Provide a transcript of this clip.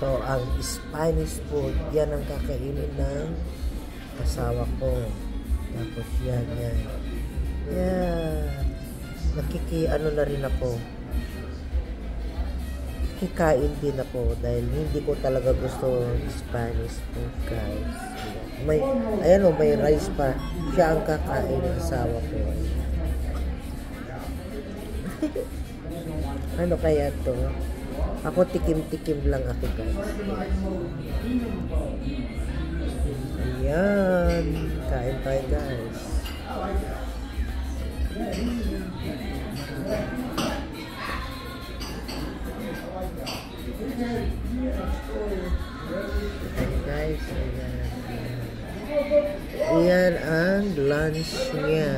ito ang Spanish food. Yan ang kakainin ng asawa ko. Tapos yan. Ano na rin ako. Kikain din ako dahil hindi ko talaga gusto Spanish food, guys. May rice pa. Siya ang kakain ng asawa ko. Ano kaya to? Ako tikim-tikim lang ako, guys. Ayan. Kain tayo, guys. Ayan ang lunch niya.